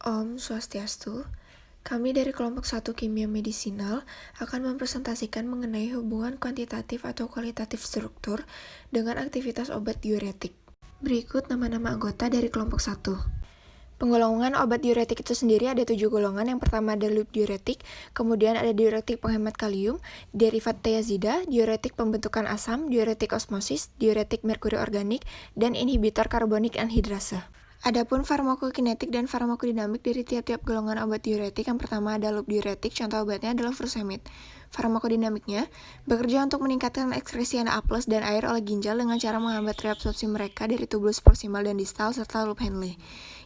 Om Swastiastu, kami dari kelompok 1 Kimia Medisinal akan mempresentasikan mengenai hubungan kuantitatif atau kualitatif struktur dengan aktivitas obat diuretik. Berikut nama-nama anggota dari kelompok 1. Penggolongan obat diuretik itu sendiri ada 7 golongan. Yang pertama ada loop diuretik, kemudian ada diuretik penghemat kalium, derivat thiazida, diuretik pembentukan asam, diuretik osmosis, diuretik merkuri organik, dan inhibitor karbonik anhidrasa. Adapun farmakokinetik dan farmakodinamik dari tiap-tiap golongan obat diuretik, yang pertama ada loop diuretik, contoh obatnya adalah furosemid. Farmakodinamiknya bekerja untuk meningkatkan ekskresi Na+ dan air oleh ginjal dengan cara menghambat reabsorpsi mereka dari tubulus proksimal dan distal serta loop Henle.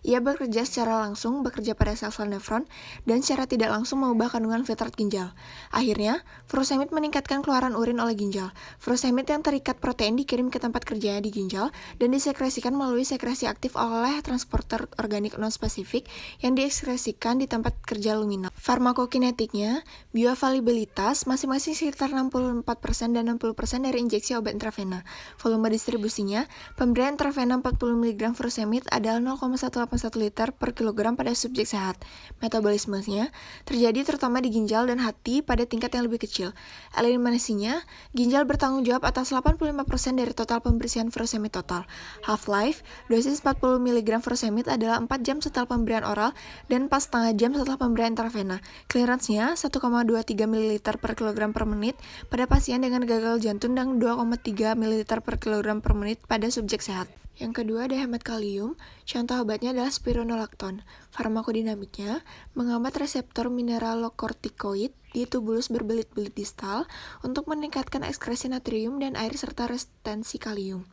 Ia bekerja secara langsung bekerja pada sel-sel nefron dan secara tidak langsung mengubah kandungan filtrat ginjal. Akhirnya, furosemid meningkatkan keluaran urin oleh ginjal. Furosemid yang terikat protein dikirim ke tempat kerjanya di ginjal dan disekresikan melalui sekresi aktif oleh transporter organik non-spesifik yang diekskresikan di tempat kerja luminal. Farmakokinetiknya, bioavailabilitas masing-masing sekitar 64% dan 60% dari injeksi obat intravena. Volume distribusinya, pemberian intravena 40 mg furosemid adalah 0,181 liter per kilogram pada subjek sehat. Metabolismenya terjadi terutama di ginjal dan hati pada tingkat yang lebih kecil. Eliminasinya, ginjal bertanggung jawab atas 85% dari total pembersihan furosemid total. Half-life, dosis 40 mg furosemid adalah 4 jam setelah pemberian oral dan 4,5 jam setelah pemberian intravena. Clearance-nya 1,23 ml per kilogram per menit pada pasien dengan gagal jantung dan 2,3 ml per kilogram per menit pada subjek sehat. Yang kedua ada hemat kalium, contoh obatnya adalah spironolakton. Farmakodinamiknya menghambat reseptor mineralokortikoid di tubulus berbelit-belit distal untuk meningkatkan ekskresi natrium dan air serta retensi kalium.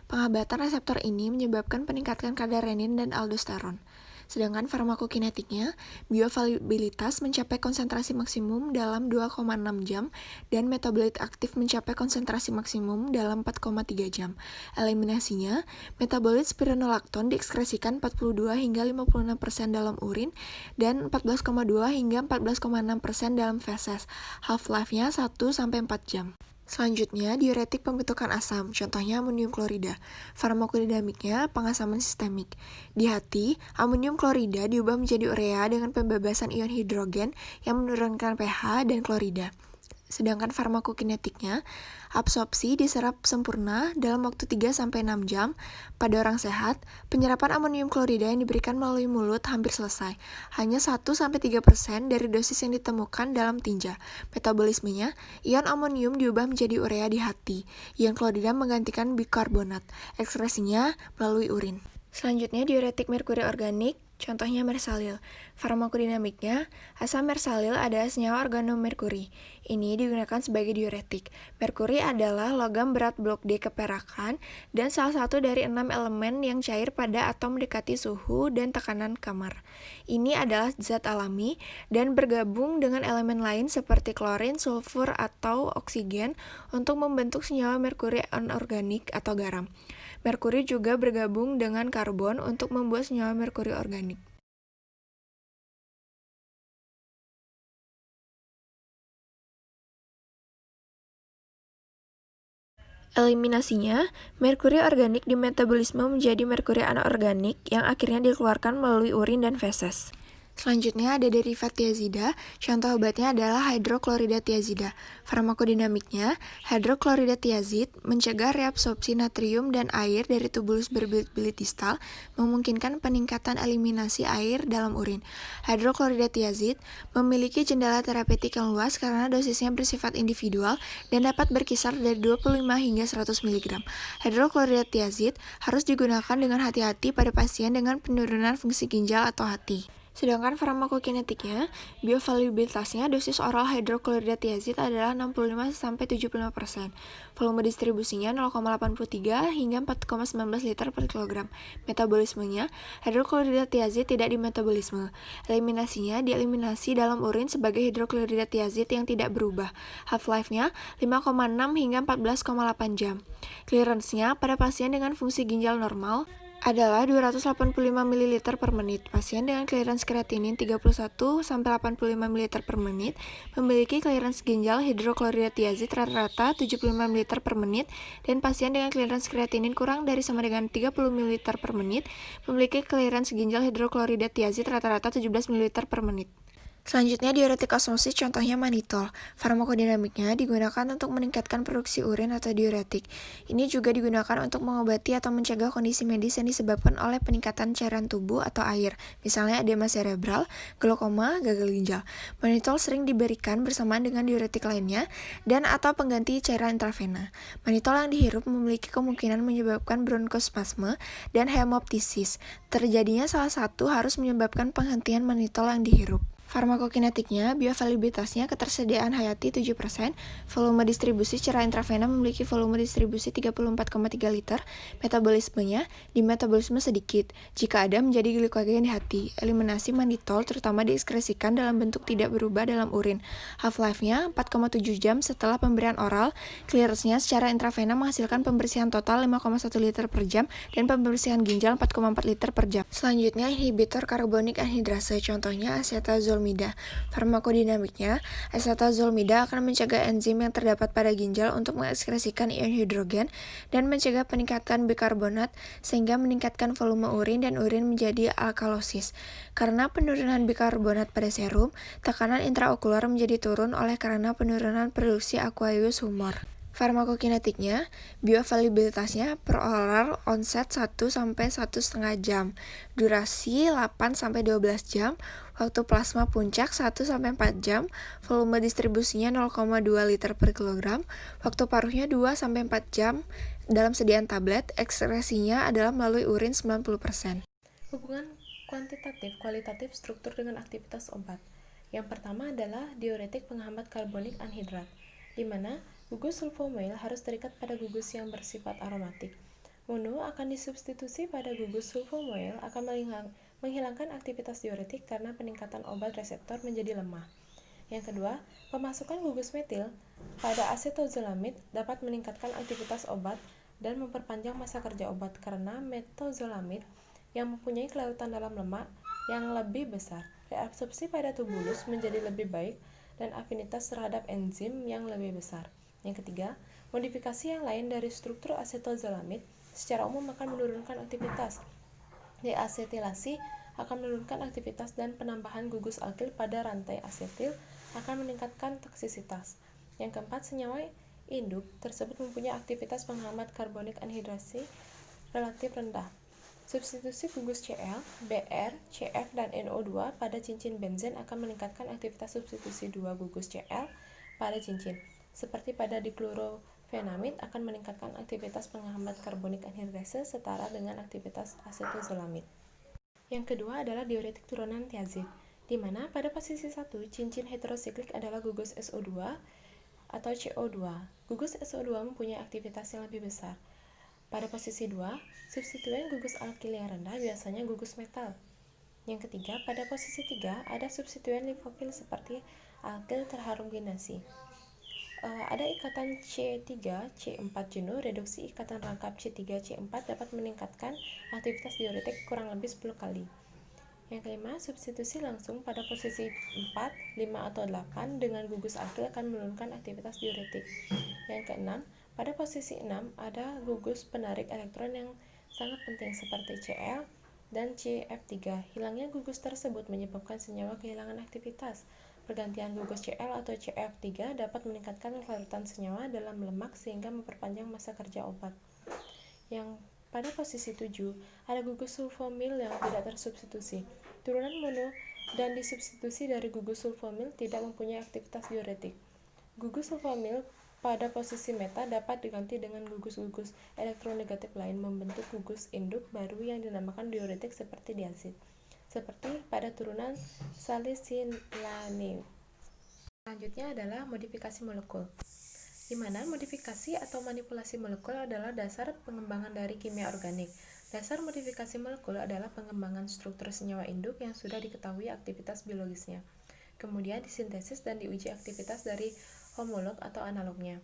Penghambatan reseptor ini menyebabkan peningkatan kadar renin dan aldosteron. Sedangkan farmakokinetiknya, bioavailabilitas mencapai konsentrasi maksimum dalam 2,6 jam dan metabolit aktif mencapai konsentrasi maksimum dalam 4,3 jam. Eliminasinya, metabolit spironolakton diekskresikan 42 hingga 56% dalam urin dan 14,2 hingga 14,6% dalam feses. Half-life-nya 1-4 jam. Selanjutnya, diuretik pembentukan asam, contohnya amonium klorida. Farmakodinamiknya, pengasaman sistemik. Di hati, amonium klorida diubah menjadi urea dengan pembebasan ion hidrogen yang menurunkan pH dan klorida. Sedangkan farmakokinetiknya, absorpsi diserap sempurna dalam waktu 3-6 jam. Pada orang sehat, penyerapan amonium klorida yang diberikan melalui mulut hampir selesai. Hanya 1-3% dari dosis yang ditemukan dalam tinja. Metabolismenya, ion amonium diubah menjadi urea di hati. Ion klorida menggantikan bikarbonat. Ekskresinya melalui urin. Selanjutnya diuretik merkuri organik, contohnya mersalil. Farmakodinamiknya, asam mersalil adalah senyawa organomerkuri. Ini digunakan sebagai diuretik. Merkuri adalah logam berat blok D keperakan dan salah satu dari 6 elemen yang cair pada atom mendekati suhu dan tekanan kamar. Ini adalah zat alami dan bergabung dengan elemen lain seperti klorin, sulfur, atau oksigen untuk membentuk senyawa merkuri anorganik atau garam. Merkuri juga bergabung dengan karbon untuk membuat senyawa merkuri organik. Eliminasinya, merkuri organik dimetabolisme menjadi merkuri anorganik yang akhirnya dikeluarkan melalui urin dan feses. Selanjutnya ada derivat thiazida, contoh obatnya adalah hidroklorida thiazida. Farmakodinamiknya, hidroklorida thiazid mencegah reabsorpsi natrium dan air dari tubulus berbelit-belit distal, memungkinkan peningkatan eliminasi air dalam urin. Hidroklorida thiazid memiliki jendela terapeutik yang luas karena dosisnya bersifat individual dan dapat berkisar dari 25 hingga 100 mg. Hidroklorida thiazid harus digunakan dengan hati-hati pada pasien dengan penurunan fungsi ginjal atau hati. Sedangkan farmakokinetiknya, bioavailabilitasnya dosis oral hidroklorida thiazid adalah 65-75%. Volume distribusinya 0,83 hingga 4,19 liter per kilogram. Metabolismenya, hidroklorida thiazid tidak dimetabolisme. Eliminasinya dieliminasi dalam urin sebagai hidroklorida thiazid yang tidak berubah. Half-life-nya 5,6 hingga 14,8 jam. Clearance-nya pada pasien dengan fungsi ginjal normal adalah 285 ml per menit. Pasien dengan clearance kreatinin 31-85 ml per menit memiliki clearance ginjal hidroklorida tiazid rata-rata 75 ml per menit, dan pasien dengan clearance kreatinin kurang dari sama dengan 30 ml per menit memiliki clearance ginjal hidroklorida tiazid rata-rata 17 ml per menit. Selanjutnya, diuretik osmosis, contohnya mannitol. Farmakodinamiknya digunakan untuk meningkatkan produksi urin atau diuretik. Ini juga digunakan untuk mengobati atau mencegah kondisi medis yang disebabkan oleh peningkatan cairan tubuh atau air, misalnya edema cerebral, glaukoma, gagal ginjal. Mannitol sering diberikan bersamaan dengan diuretik lainnya dan atau pengganti cairan intravena. Mannitol yang dihirup memiliki kemungkinan menyebabkan bronkospasme dan hemoptisis. Terjadinya salah satu harus menyebabkan penghentian mannitol yang dihirup. Farmakokinetiknya, bioavailabilitasnya ketersediaan hayati 7%, volume distribusi secara intravena memiliki volume distribusi 34,3 liter, metabolismenya di metabolisme sedikit, jika ada menjadi glikogen di hati. Eliminasi mannitol terutama diekskresikan dalam bentuk tidak berubah dalam urin. Half-life-nya 4,7 jam setelah pemberian oral, clearance-nya secara intravena menghasilkan pembersihan total 5,1 liter per jam dan pembersihan ginjal 4,4 liter per jam. Selanjutnya, inhibitor karbonik anhidrase, contohnya acetazolmida. Farmakodinamiknya, acetazolmida akan mencegah enzim yang terdapat pada ginjal untuk mengekskresikan ion hidrogen dan mencegah peningkatan bikarbonat sehingga meningkatkan volume urin dan urin menjadi alkalosis. Karena penurunan bikarbonat pada serum, tekanan intraokular menjadi turun oleh karena penurunan produksi aqueous humor. Farmakokinetiknya, bioavailabilitasnya per oral onset 1-1,5 jam, durasi 8-12 jam, waktu plasma puncak 1-4 jam, volume distribusinya 0,2 liter per kilogram, waktu paruhnya 2-4 jam, dalam sediaan tablet, ekskresinya adalah melalui urin 90%. Hubungan kuantitatif kualitatif struktur dengan aktivitas obat. Yang pertama adalah diuretik penghambat karbonik anhidrat, di mana gugus sulfonyl harus terikat pada gugus yang bersifat aromatik. Mono akan disubstitusi pada gugus sulfonyl akan menghilangkan aktivitas diuretik karena peningkatan obat reseptor menjadi lemah. Yang kedua, pemasukan gugus metil pada acetozolamid dapat meningkatkan aktivitas obat dan memperpanjang masa kerja obat karena metozolamid yang mempunyai kelautan dalam lemak yang lebih besar. Reabsorpsi pada tubulus menjadi lebih baik dan afinitas terhadap enzim yang lebih besar. Yang ketiga, modifikasi yang lain dari struktur acetozolamid secara umum akan menurunkan aktivitas. Deasetilasi akan menurunkan aktivitas dan penambahan gugus alkil pada rantai asetil akan meningkatkan toksisitas. Yang keempat, senyawa induk tersebut mempunyai aktivitas penghambat karbonik anhidrasi relatif rendah. Substitusi gugus Cl, Br, Cf, dan NO2 pada cincin benzen akan meningkatkan aktivitas substitusi 2 gugus Cl pada cincin. Seperti pada diklorofenamid akan meningkatkan aktivitas penghambat karbonik anhidrase setara dengan aktivitas acetozolamid. Yang kedua adalah diuretik turunan tiazid, di mana pada posisi 1 cincin heterosiklik adalah gugus SO2 atau CO2. Gugus SO2 mempunyai aktivitas yang lebih besar. Pada posisi 2, substituen gugus alkil yang rendah biasanya gugus metal. Yang ketiga, pada posisi 3 ada substituen lipofil seperti alkil terharuginasi. Ada ikatan C3-C4 jenuh, reduksi ikatan rangkap C3-C4 dapat meningkatkan aktivitas diuretik kurang lebih 10 kali. Yang kelima, substitusi langsung pada posisi 4, 5, atau 8 dengan gugus alkil akan menurunkan aktivitas diuretik. Yang keenam, pada posisi 6 ada gugus penarik elektron yang sangat penting seperti Cl dan CF3. Hilangnya gugus tersebut menyebabkan senyawa kehilangan aktivitas. Pergantian gugus Cl atau CF3 dapat meningkatkan kelarutan senyawa dalam lemak sehingga memperpanjang masa kerja obat. Yang pada posisi 7, ada gugus sulfonyl yang tidak tersubstitusi. Turunan mono dan disubstitusi dari gugus sulfonyl tidak mempunyai aktivitas diuretik. Gugus sulfonyl pada posisi meta dapat diganti dengan gugus-gugus elektronegatif lain membentuk gugus induk baru yang dinamakan diuretik seperti diazid, seperti pada turunan salicilanib. Selanjutnya adalah modifikasi molekul, di mana modifikasi atau manipulasi molekul adalah dasar pengembangan dari kimia organik. Dasar modifikasi molekul adalah pengembangan struktur senyawa induk yang sudah diketahui aktivitas biologisnya. Kemudian disintesis dan diuji aktivitas dari homolog atau analognya.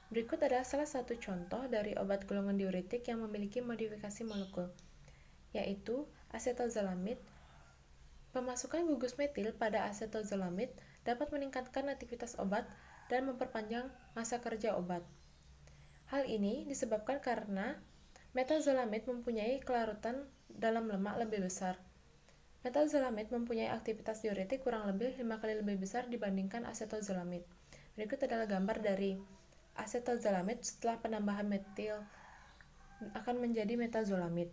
Berikut adalah salah satu contoh dari obat golongan diuretik yang memiliki modifikasi molekul. yaitu asetozolamid. Pemasukan gugus metil pada asetozolamid dapat meningkatkan aktivitas obat dan memperpanjang masa kerja obat. Hal ini disebabkan karena metazolamid mempunyai kelarutan dalam lemak lebih besar. Metazolamid mempunyai aktivitas diuretik kurang lebih 5 kali lebih besar dibandingkan asetozolamid. Berikut adalah gambar dari asetozolamid setelah penambahan metil akan menjadi metazolamid.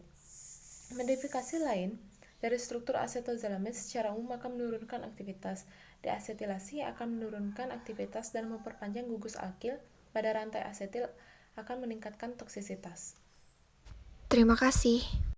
Modifikasi lain dari struktur asetozolamid secara umum akan menurunkan aktivitas. Deasetilasi akan menurunkan aktivitas dan memperpanjang gugus alkil pada rantai asetil akan meningkatkan toksisitas. Terima kasih.